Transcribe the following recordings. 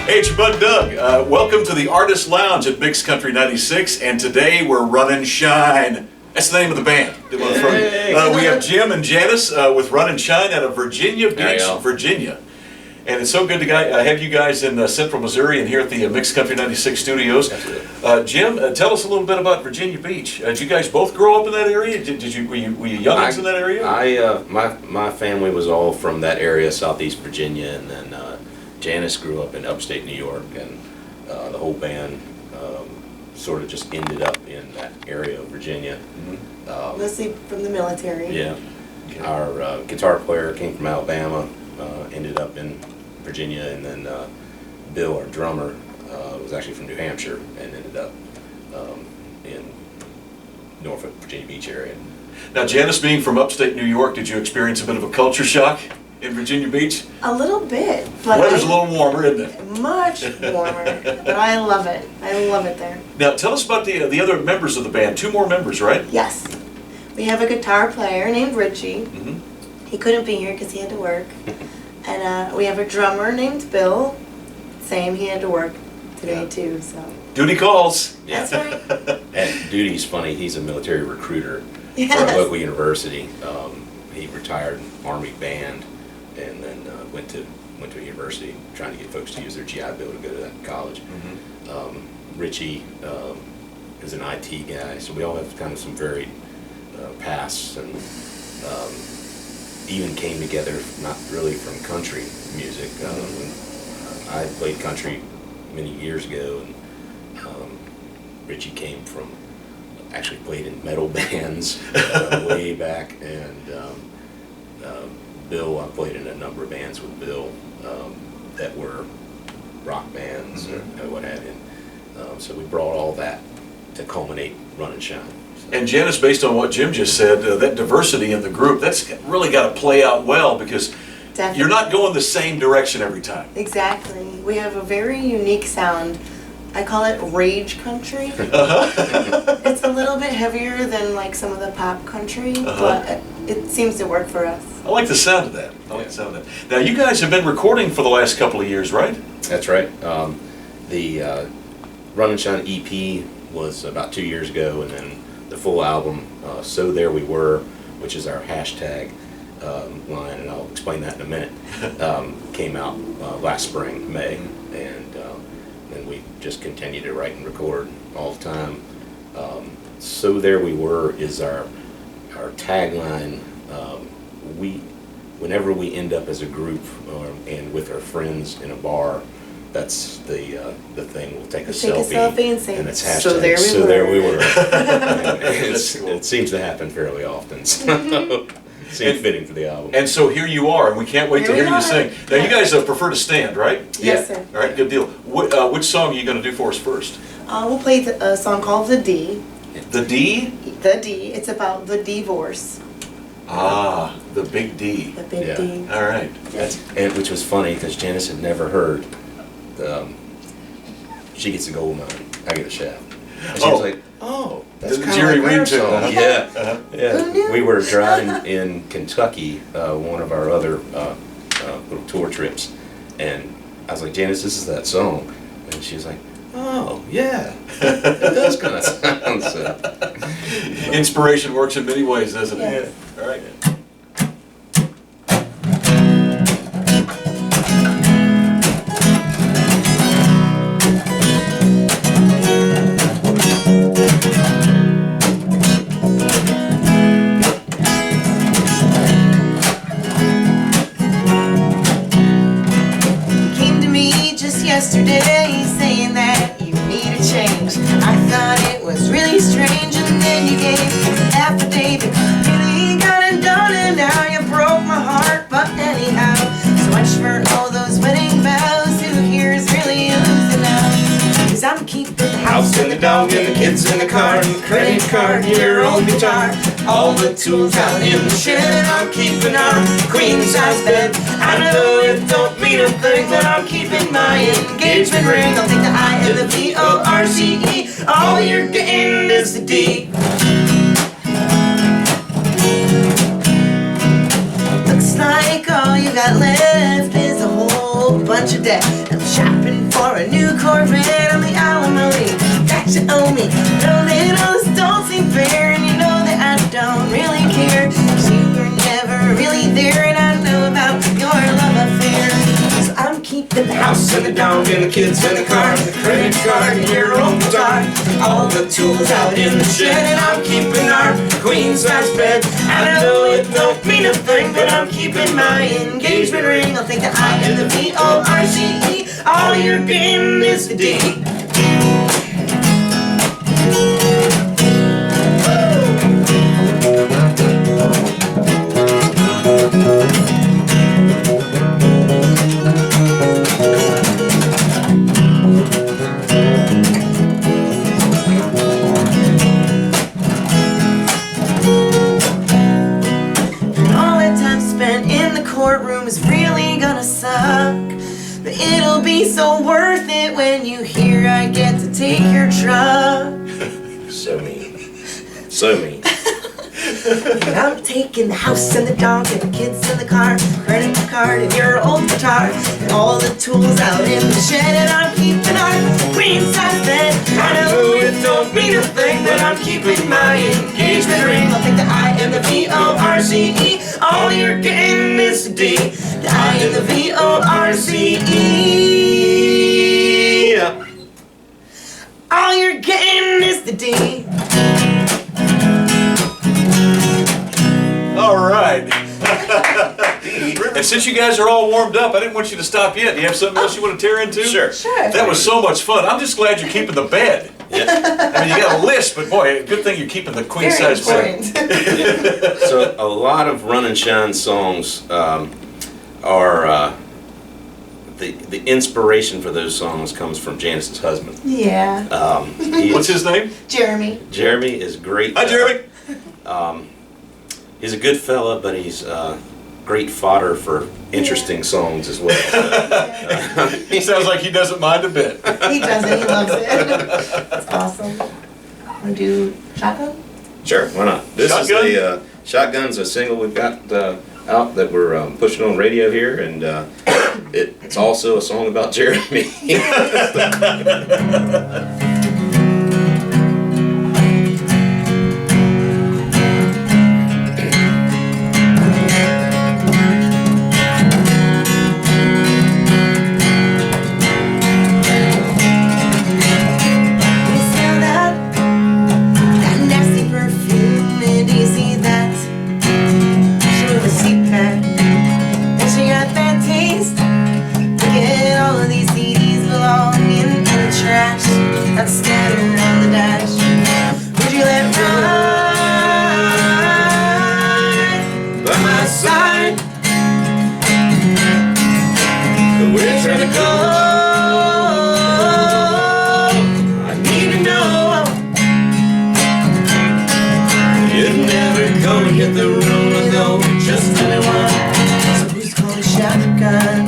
Hey, it's your bud Doug. Welcome to the Artist Lounge at Mix Country 96, and today we're Runnin Shine. That's the name of the band. We have Jim and Janice with Runnin Shine out of Virginia Beach, Virginia. And it's so good to have you guys in Central Missouri and here at the Mix Country 96 studios. Jim, tell us a little bit about Virginia Beach. Did you guys both grow up in that area? Were you youngins in that area? My family was all from that area, Southeast Virginia, and then Janice grew up in upstate New York, and the whole band sort of just ended up in that area of Virginia. Mostly from the military. Yeah. Okay. Our guitar player came from Alabama, ended up in Virginia, and then Bill, our drummer, was actually from New Hampshire and ended up in Norfolk, Virginia Beach area. Now, Janice, being from upstate New York, did you experience a bit of a culture shock in Virginia Beach? A little bit. But weather's a little warmer, isn't it? Much warmer, but I love it. I love it there. Now, tell us about the other members of the band. 2 more members, right? Yes. We have a guitar player named Richie. Mm-hmm. He couldn't be here because he had to work. And we have a drummer named Bill. Same, he had to work today too. So duty calls. Yeah. That's right. And Duty's funny. He's a military recruiter Yes. for a local university. He retired Army band, and then went to a university trying to get folks to use their GI Bill to go to that college. Mm-hmm. Richie is an IT guy, so we all have kind of some varied pasts, and even came together not really from country music. When I played country many years ago, and Richie came from, actually played in metal bands way back, and Bill, I played in a number of bands with Bill that were rock bands or what have you. So we brought all that to culminate Runnin Shine. So. And Janice, based on what Jim just said, that diversity in the group, that's really got to play out well, because Definitely. You're not going the same direction every time. Exactly. We have a very unique sound. I call it rage country. It's a little bit heavier than like some of the pop country, but it seems to work for us. I like the sound of that. I like the sound of that. Now, you guys have been recording for the last couple of years, right? That's right. The Runnin Shine EP was about 2 years ago, and then the full album, So There We Were, which is our hashtag line, and I'll explain that in a minute, came out last spring, May, and then we just continue to write and record all the time. So There We Were is our tagline. Whenever we end up as a group and with our friends in a bar, that's the thing. We'll take a selfie and say, and it's hashtag So There We So Were. There We Were. It seems to happen fairly often. So it seems fitting for the album. And so here you are, and we can't wait to hear you sing. Now, you guys prefer to stand, right? Yes, sir. All right, good deal. Which song are you going to do for us first? We'll play a song called The D. The D? The D. It's about the divorce. Ah, the big D. The big D. All right. And which was funny because Janice had never heard. She gets a gold mine, I get a shaft. And she was like, "Oh, that's The kind Jerry of like our Reed tune, song." huh? Yeah, Who yeah. knew? We were driving in Kentucky, one of our other little tour trips, and I was like, "Janice, this is that song," and she was like, "Oh, yeah, it does kind of sound so." Inspiration works in many ways, doesn't it? Yes. Yeah. All right. Yesterday, saying that you need a change. I thought it was really strange, and then you gave an affidavit. Really got it done, and now you broke my heart. But anyhow, so much for all those wedding vows. Who here is really losing out? 'Cause I'm keeping the house and the dog and the kids in the car and the credit card and your old guitar. All the tools out in the shed, and I'm keeping our queen size bed. I know it don't mean a thing, but I'm keeping my engagement ring. I'll take the I and the V-O-R-C-E. All you're getting is the D. Looks like all you got left is a whole bunch of debt. I'm shopping for a new Corvette on the alimony that you owe me. Know that all this don't seem fair, and you know that I don't really care, 'cause you were never really there, and I know about your love affair. So I'm keeping the house and the dog and the kids in the car, the credit card and your old guitar, all the tools out in the shed, and I'm keeping our queen-size bed. I know it don't mean a thing, but I'm keeping my engagement ring. I'll take the I and the VORCE. All you're getting is the D. Courtroom is really gonna suck, but it'll be so worth it when you hear I get to take your truck. So mean. So mean. And I'm taking the house and the dog and the kids in the car, credit card and your old guitar, and all the tools out in the shed, and I'm keeping our queen-size bed. I know it don't mean a thing, but I'm keeping my engagement ring. I'll take the I and the VORCE. All you're getting is the D. The I and the VORCE. All you're getting is the D. All right. And since you guys are all warmed up, I didn't want you to stop yet. Do you have something else you want to tear into? Sure. Sure. That was so much fun. I'm just glad you're keeping the bed. Yeah. I mean, you got a list, but boy, good thing you're keeping the queen Very size bed. important. So a lot of Runnin Shine songs are the inspiration for those songs comes from Janice's husband. Yeah. What's his name? Jeremy. Jeremy is great. Hi, Jeremy. He's a good fella, but he's great fodder for interesting songs as well. He sounds like he doesn't mind a bit. He doesn't. He loves it. That's awesome. Want to do shotgun? Sure, why not? This Shotgun? is a Shotgun's a single we've got out that we're pushing on radio here, and it's also a song about Jeremy. That's scattered on the dash. Would you let ride by my side? We're trying to go. I need to know. You'd never go and hit the road though, just anyone. So who's calling shotgun?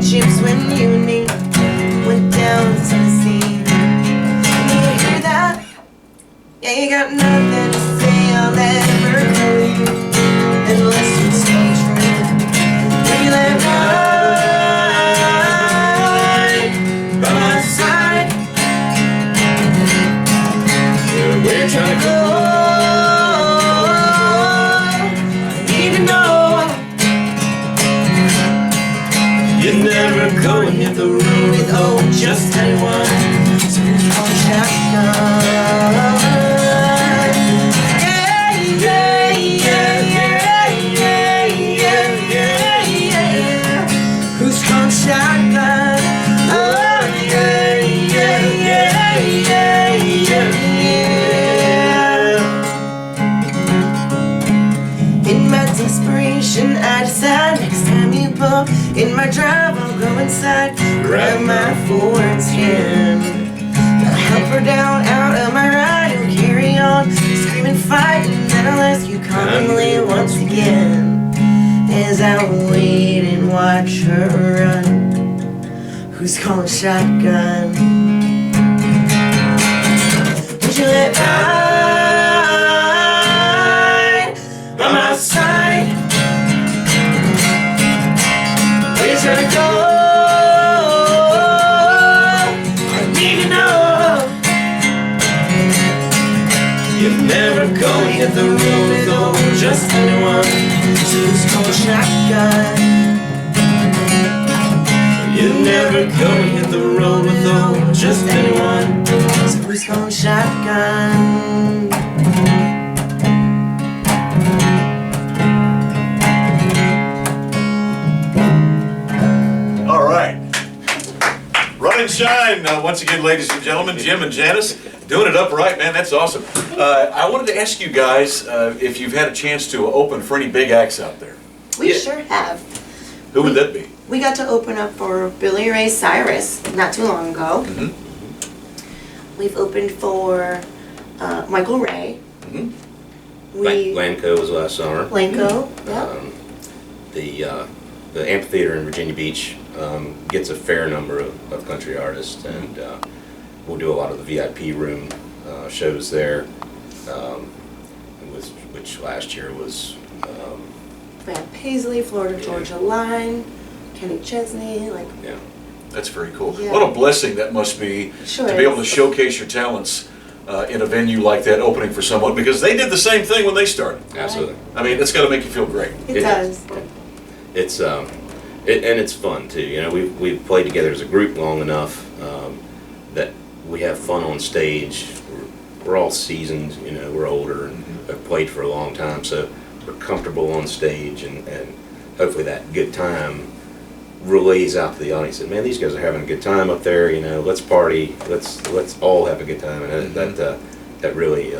Chips when you and me went down to Tennessee. You hear that? Yeah, you got nothing to say. I'll never know you unless you stay true. Will you let ride by my side? We're trying to go. I need to know. You'd never go and hit the road with just anyone. So who's calling shotgun? Yeah, yeah, yeah, yeah, yeah, yeah, yeah. Who's calling shotgun? Oh, yeah, yeah, yeah, yeah, yeah. In my desperation, I decide next time you pull in my drive, I'll go inside, grab my Ford's hand. I'll help her down out of my ride and carry on, screaming, fighting. Then I'll ask you calmly once again, as I wait and watch her run. Who's calling shotgun? Would you let ride by my side? You're never gonna hit the road with just anyone. So who's going shotgun? You're never gonna hit the road with just anyone. So who's going shotgun? All right. Runnin Shine, once again, ladies and gentlemen, Jim and Janice, doing it upright, man, that's awesome. I wanted to ask you guys if you've had a chance to open for any big acts out there. We Yeah. sure have. Who would that be? We got to open up for Billy Ray Cyrus not too long ago. Mhm. We've opened for Michael Ray. Mhm. We Lanco was last summer. Lanco. Yeah. The amphitheater in Virginia Beach gets a fair number of country artists, and we'll do a lot of the VIP room shows there, which last year was We had Paisley, Florida Georgia Line, Kenny Chesney, like yeah. That's very cool. Yeah. What a blessing that must be Sure to be able to is. showcase your talents in a venue like that, opening for someone, because they did the same thing when they started. Absolutely. I mean, it's got to make you feel great. it does. It's and it's fun too. You know, we've played together as a group long enough that we have fun on stage. We're all seasoned. You know, we're older and have played for a long time, so we're comfortable on stage, and hopefully that good time relays out to the audience. And man, these guys are having a good time up there. You know, let's party. Let's all have a good time, and that really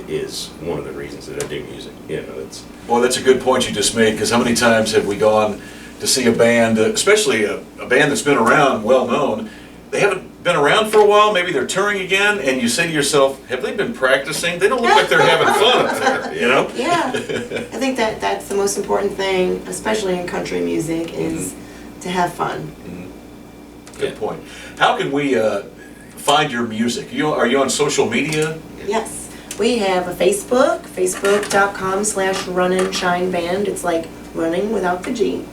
is one of the reasons that I do music. You know, it's. Well, that's a good point you just made, because how many times have we gone to see a band, especially a band that's been around, well known, they haven't been around for a while, maybe they're touring again, and you say to yourself, have they been practicing? They don't look like they're having fun up there, you know? Yeah. I think that's the most important thing, especially in country music, is to have fun. Good point. How can we find your music? Are you on social media? Yes. We have a Facebook, facebook.com/Runnin Shine Band. It's like running without the G.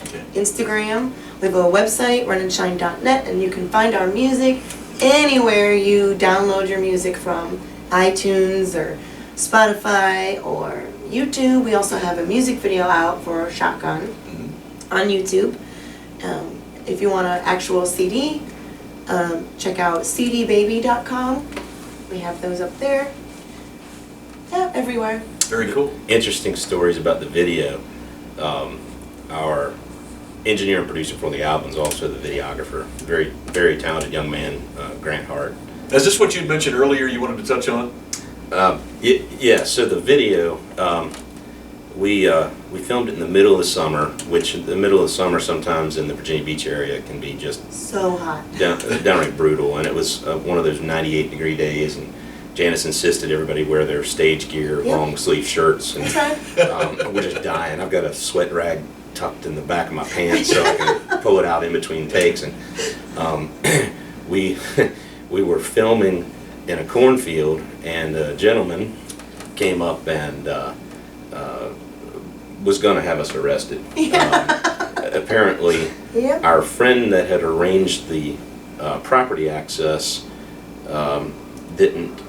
Okay. Instagram. We have a website, runninshine.net, and you can find our music anywhere you download your music from, iTunes or Spotify or YouTube. We also have a music video out for Shotgun on YouTube. If you want an actual CD, check out cdbaby.com. We have those up there. Yeah, everywhere. Very cool. Interesting stories about the video. Our engineer and producer for the album is also the videographer. Very, very talented young man, Grant Hart. Is this what you mentioned earlier you wanted to touch on? Yeah, so the video, we filmed it in the middle of the summer, which in the middle of the summer sometimes in the Virginia Beach area can be just So hot. downright brutal. And it was one of those 98-degree days, and Janice insisted everybody wear their stage gear, Yep. long sleeve shirts, and That's right. we're just dying. I've got a sweat rag tucked in the back of my pants so I can pull it out in between takes. And we were filming in a cornfield, and a gentleman came up and was going to have us arrested. Apparently, Yep. our friend that had arranged the property access didn't.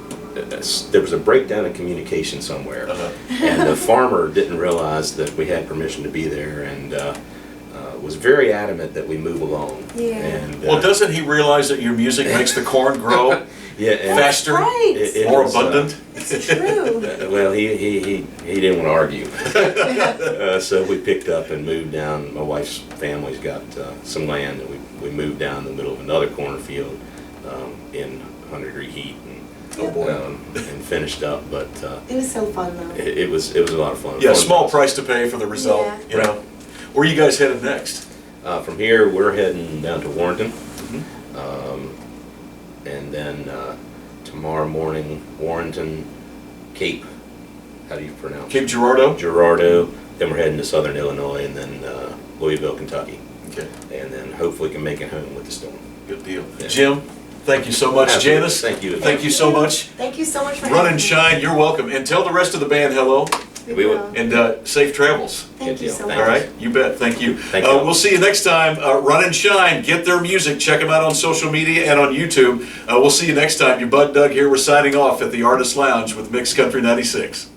There was a breakdown in communication somewhere, and the farmer didn't realize that we had permission to be there, and was very adamant that we move along. Yeah. And, Well, doesn't he realize that your music makes the corn grow yeah, and faster, Right. it more was, abundant? It's true. well, he didn't want to argue, so we picked up and moved down. My wife's family's got some land, and we moved down the middle of another cornfield in 100-degree heat, Oh, boy. and finished up. But It was so fun though. it was a lot of fun. Yeah, Fun small process. price to pay for the result, Yeah. you know. Where are you guys headed next? From here, we're heading down to Warrenton, and then tomorrow morning, Warrenton, Cape. How do you pronounce Cape it? Girardeau? Girardeau. Then we're heading to Southern Illinois, and then Louisville, Kentucky, Okay, and then hopefully can make it home with the storm. good deal. Yeah. Jim, thank you so much. Absolutely. Janice, Thank you. thank you so much. Thank you so much for Run having and me. Shine, you're welcome. And tell the rest of the band hello. We will. And safe travels. Thank you so Thank much. All right, you bet. Thank you. Thank you. We'll see you next time. Runnin Shine. Get their music. Check them out on social media and on YouTube. We'll see you next time. Your Bud Doug here. We're signing off at the Artist Lounge with Mixed Country 96.